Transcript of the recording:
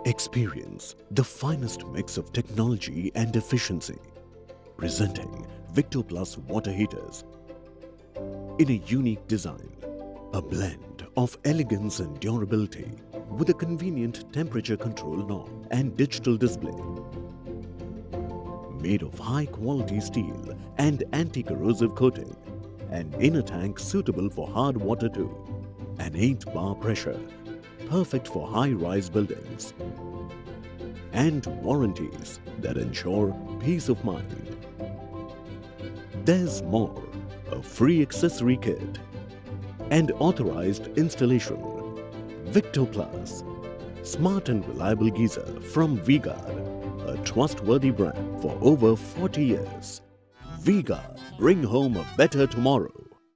Experience the finest mix of technology and efficiency. Presenting Victo Plus water heaters in a unique design. A blend of elegance and durability with a convenient temperature control knob and digital display. Made of high-quality steel and anti-corrosive coating. An inner tank suitable for hard water too. An 8-bar pressure, perfect for high-rise buildings. And warranties that ensure peace of mind. There's more, a free accessory kit and authorized installation. Victo Plus, smart and reliable geyser from V-Guard, a trustworthy brand for over 40 years. V-Guard, bring home a better tomorrow.